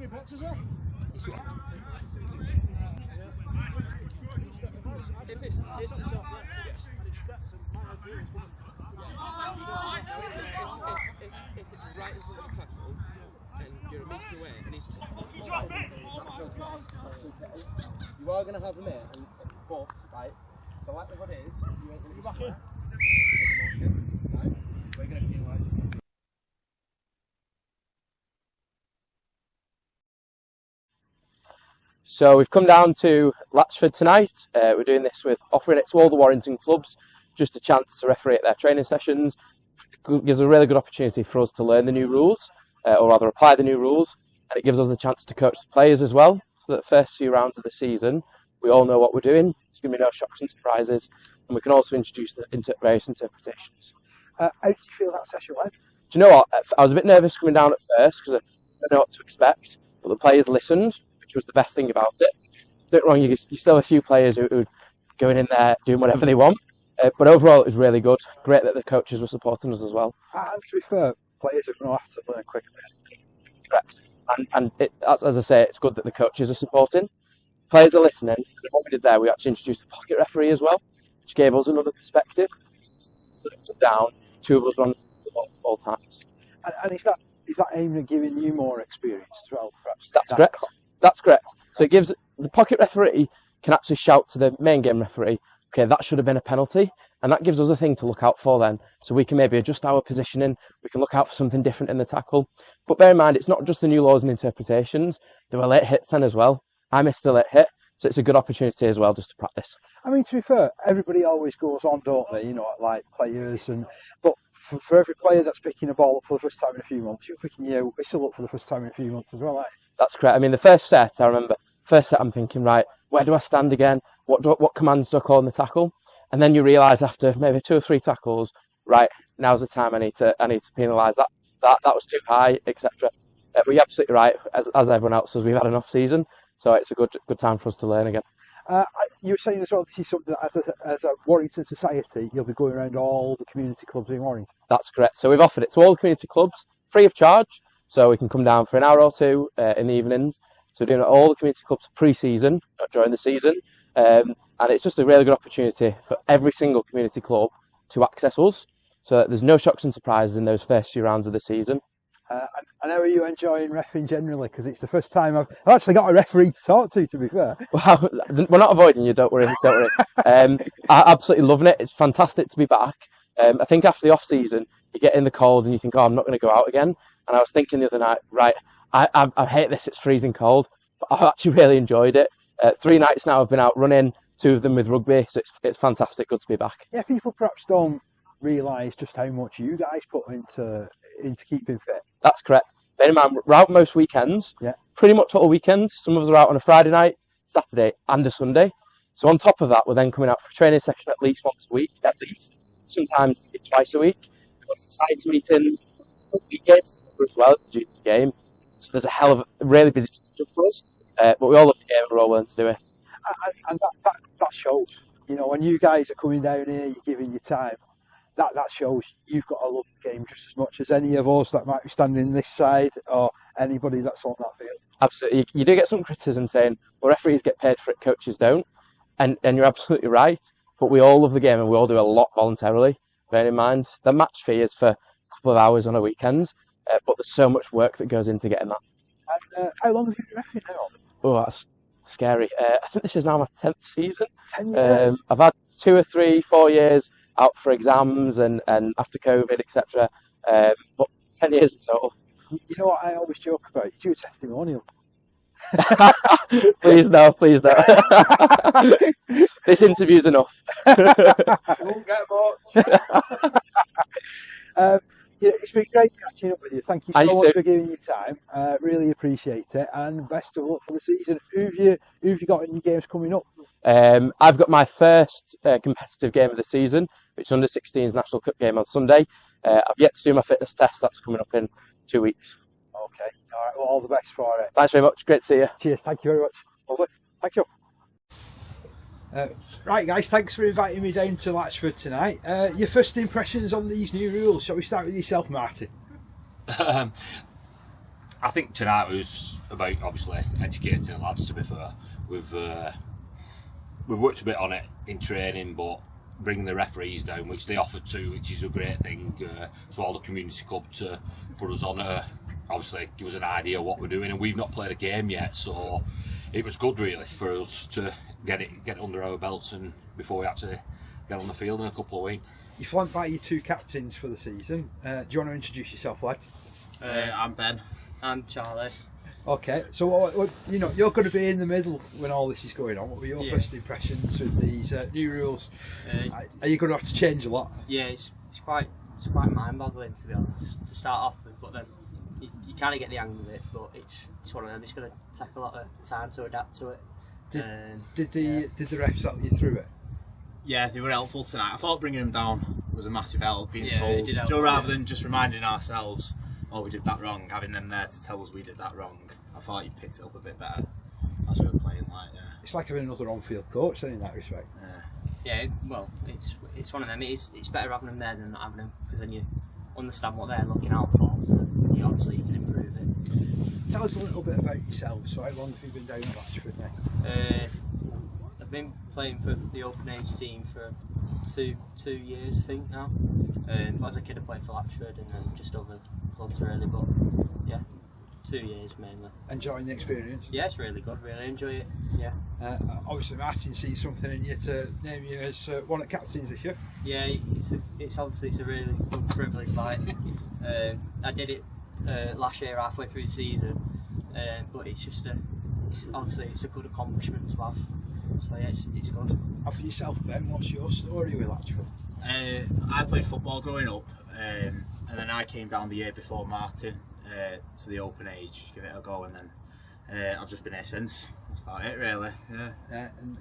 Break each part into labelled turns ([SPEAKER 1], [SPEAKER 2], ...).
[SPEAKER 1] me box as well?
[SPEAKER 2] If it's the shot, yes.
[SPEAKER 1] And it steps and my idea is going
[SPEAKER 2] If it's right in front of the tackle, and you're a metre away, and he's just... You are going to have him in, but, right, the likelihood is, you ain't going to be back in. Right? We're going to be like... So we've come down to Latchford tonight. We're doing this with offering it to all the Warrington clubs, just a chance to referee at their training sessions. It gives a really good opportunity for us to learn the new rules, or rather apply the new rules, and it gives us the chance to coach the players as well, so that the first few rounds of the season we all know what we're doing. There's going to be no shocks and surprises, and we can also introduce the various interpretations.
[SPEAKER 1] How did you feel that session went?
[SPEAKER 2] Do you know what? I was a bit nervous coming down at first because I didn't know what to expect, but the players listened, which was the best thing about it. Don't get me wrong, you still have a few players who are going in there doing whatever they want, but overall it was really good. Great that the coaches were supporting us as well.
[SPEAKER 1] And to be fair, players are going to have to learn quickly.
[SPEAKER 2] Correct. And as I say, it's good that the coaches are supporting. Players are listening. And what we did there, we actually introduced the pocket referee as well, which gave us another perspective. Down, two of us run all times.
[SPEAKER 1] And is that aimed at giving you more experience as well, perhaps?
[SPEAKER 2] That's correct. That's correct. So it gives the pocket referee can actually shout to the main game referee, okay, that should have been a penalty, and that gives us a thing to look out for then. So we can maybe adjust our positioning, we can look out for something different in the tackle. But bear in mind, it's not just the new laws and interpretations. There were late hits then as well. I missed a late hit, so it's a good opportunity as well just to practice.
[SPEAKER 1] I mean, to be fair, everybody always goes on, don't they? You know, like players, but for every player that's picking a ball up for the first time in a few months, you're picking your whistle up for the first time in a few months as well, aren't you?
[SPEAKER 2] That's correct. I mean, the first set, I remember, I'm thinking, right, where do I stand again? What commands do I call in the tackle? And then you realise after maybe 2 or 3 tackles, right, now's the time I need to penalise that. That was too high, etc. But you're absolutely right. As everyone else says, we've had an off season, so it's a good time for us to learn again.
[SPEAKER 1] You were saying as well, this is something that as a Warrington Society, you'll be going around all the community clubs in Warrington.
[SPEAKER 2] That's correct. So we've offered it to all the community clubs, free of charge. So we can come down for an hour or two in the evenings. So we're doing it at all the community clubs pre-season, not during the season. And it's just a really good opportunity for every single community club to access us, so that there's no shocks and surprises in those first few rounds of the season.
[SPEAKER 1] And how are you enjoying reffing generally? Because it's the first time I've actually got a referee to talk to be fair.
[SPEAKER 2] Well, we're not avoiding you, don't worry. I'm absolutely loving it. It's fantastic to be back. I think after the off-season, you get in the cold and you think, oh, I'm not going to go out again. And I was thinking the other night, right, I hate this, it's freezing cold. But I've actually really enjoyed it. 3 nights now I've been out running, 2 of them with rugby, so it's fantastic, good to be back.
[SPEAKER 1] Yeah, people perhaps don't realise just how much you guys put into keeping fit.
[SPEAKER 2] That's correct. Bear in mind, we're out most weekends, pretty much all weekends. Some of us are out on a Friday night, Saturday and a Sunday. So on top of that, we're then coming out for a training session at least once a week, at least. Sometimes twice a week. We've got society meetings, weekends as well, due to the game. So there's a hell of a really busy stuff for us. But we all love the game and we're all willing to do it.
[SPEAKER 1] And that shows. You know, when you guys are coming down here, you're giving your time. That shows you've got to love the game just as much as any of us that might be standing this side or anybody that's on that field.
[SPEAKER 2] Absolutely. You do get some criticism saying, well, referees get paid for it, coaches don't. And you're absolutely right. But we all love the game and we all do a lot voluntarily. Bear in mind, the match fee is for a couple of hours on a weekend, but there's so much work that goes into getting that.
[SPEAKER 1] And how long have you been refereeing now?
[SPEAKER 2] Oh, that's scary. I think this is now my 10th season.
[SPEAKER 1] 10 years?
[SPEAKER 2] I've had 2 or 3, 4 years out for exams and after COVID, etc. But 10 years in total.
[SPEAKER 1] You know what I always joke about? You do a testimonial.
[SPEAKER 2] Please no. This interview's enough.
[SPEAKER 1] You won't get much. It's been great catching up with you. Thank you so much for giving your time. Really appreciate it, and best of luck for the season. Who've you got in your games coming up?
[SPEAKER 2] I've got my first competitive game of the season, which is under-16s National Cup game on Sunday. I've yet to do my fitness test. That's coming up in 2 weeks.
[SPEAKER 1] Okay. All right. Well, all the best for it.
[SPEAKER 2] Thanks very much. Great to see you.
[SPEAKER 1] Cheers. Thank you very much. Lovely. Thank you. Right, guys. Thanks for inviting me down to Latchford tonight. Your first impressions on these new rules? Shall we start with yourself, Martyn?
[SPEAKER 3] I think tonight was about obviously educating the lads. To be fair, we've worked a bit on it in training, but bringing the referees down, which they offered to, which is a great thing, to all the community club to put us on obviously give us an idea of what we're doing, and we've not played a game yet, so it was good really for us to get it under our belts and before we actually get on the field in a couple of weeks.
[SPEAKER 1] You flanked by your 2 captains for the season. Do you want to introduce yourself, lads?
[SPEAKER 4] I'm Ben.
[SPEAKER 5] I'm Charlie.
[SPEAKER 1] Okay, so what, you're going to be in the middle when all this is going on. What were your first impressions with these new rules? Are you going to have to change a lot?
[SPEAKER 5] Yeah, it's quite mind-boggling, to be honest, to start off with, but then you kind of get the hang of it, but it's one of them. It's going to take a lot of time to adapt to it.
[SPEAKER 1] Did the refs help you through it?
[SPEAKER 4] Yeah, they were helpful tonight. I thought bringing them down was a massive help, being told, rather than just reminding ourselves, oh, we did that wrong, having them there to tell us we did that wrong. I thought you picked it up a bit better as we were playing.
[SPEAKER 1] It's like having another on-field coach then, in that respect.
[SPEAKER 5] Yeah, well, it's one of them. It's better having them there than not having them, because then you understand what they're looking out for, so obviously you can improve it.
[SPEAKER 1] Tell us a little bit about yourself. So how long have you been down at Latchford now?
[SPEAKER 5] I've been playing for the open age team for two years, I think now. As a kid I played for Latchford and then just other clubs really, but yeah, 2 years mainly.
[SPEAKER 1] Enjoying the experience?
[SPEAKER 5] Yeah, it's really good, really enjoy it, yeah.
[SPEAKER 1] Obviously Martyn sees something in you to name you as one of the captains this year.
[SPEAKER 5] Yeah, it's obviously a really good privilege. I did it last year halfway through the season, but it's a good accomplishment to have. So yeah, it's good.
[SPEAKER 1] And for yourself, Ben, what's your story with Latchford?
[SPEAKER 4] I played football growing up, and then I came down the year before Martyn to the open age, give it a go, and then I've just been here since. That's about it, really. Yeah.
[SPEAKER 1] And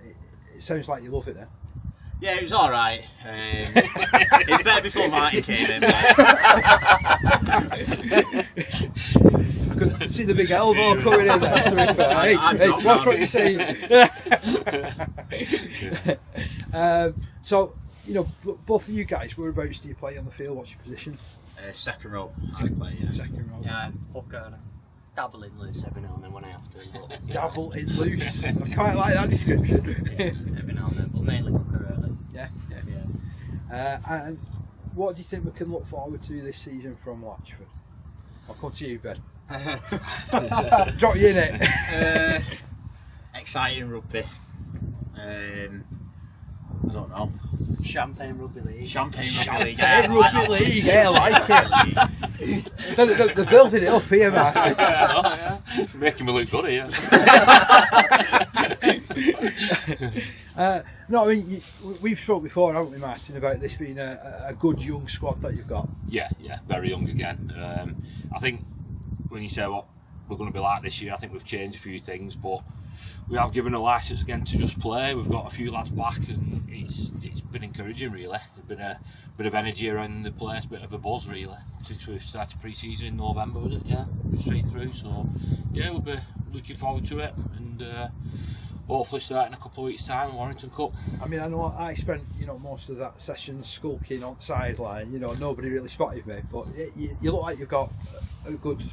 [SPEAKER 1] it sounds like you love it then.
[SPEAKER 4] Yeah, it was all right. It's better before Martyn came in.
[SPEAKER 1] I could see the big elbow coming in there, to be fair. Hey, watch what you're saying. So, both of you guys, whereabouts do you play on the field? What's your position?
[SPEAKER 4] Second row. Second
[SPEAKER 1] row.
[SPEAKER 5] Yeah, hooker. Dabble in loose every now and then when I have to. But,
[SPEAKER 1] Dabble in loose. I quite like that description.
[SPEAKER 5] Every now and then, but mainly hooker really.
[SPEAKER 1] Yeah. And what do you think we can look forward to this season from Latchford? I'll come to you, Ben. Drop you in it.
[SPEAKER 4] Exciting rugby. I don't know.
[SPEAKER 5] Champagne Rugby League.
[SPEAKER 4] Champagne Rugby League.
[SPEAKER 1] Rugby League, yeah, I like it. They're building it up here, Martyn.
[SPEAKER 3] It's making me look good here.
[SPEAKER 1] No, I mean, we've spoke before, haven't we, Martyn, about this being a good young squad that you've got.
[SPEAKER 3] Yeah, very young again. I think when you say what we're going to be like this year, I think we've changed a few things, but we have given a licence again to just play. We've got a few lads back, and it's been encouraging really. There's been a bit of energy around the place, a bit of a buzz really since we've started pre-season in November, was it? Yeah, straight through. So yeah, we'll be looking forward to it, and hopefully start in a couple of weeks' time in Warrington Cup.
[SPEAKER 1] I mean, I know I spent most of that session skulking on the sideline. Nobody really spotted me, but you look like you've got a good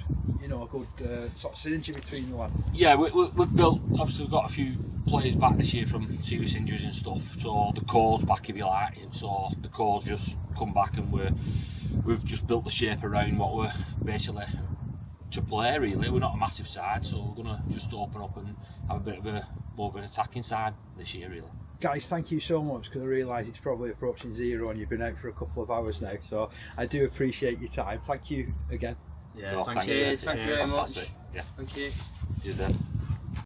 [SPEAKER 1] sort of synergy between the lads.
[SPEAKER 3] Yeah, we've built. Obviously, we've got a few players back this year from serious injuries and stuff. So the core's back, if you like. So the core's just come back, and we've just built the shape around what we're basically to play. Really, we're not a massive side, so we're gonna just open up and have a bit of more of an attacking side this year, really.
[SPEAKER 1] Guys, thank you so much, because I realise it's probably approaching 0 and you've been out for a couple of hours now, so I do appreciate your time. Thank you again.
[SPEAKER 4] Yeah,
[SPEAKER 5] thank you. Cheers, thank you very much.
[SPEAKER 3] Yeah.
[SPEAKER 5] Thank you.
[SPEAKER 3] Cheers then.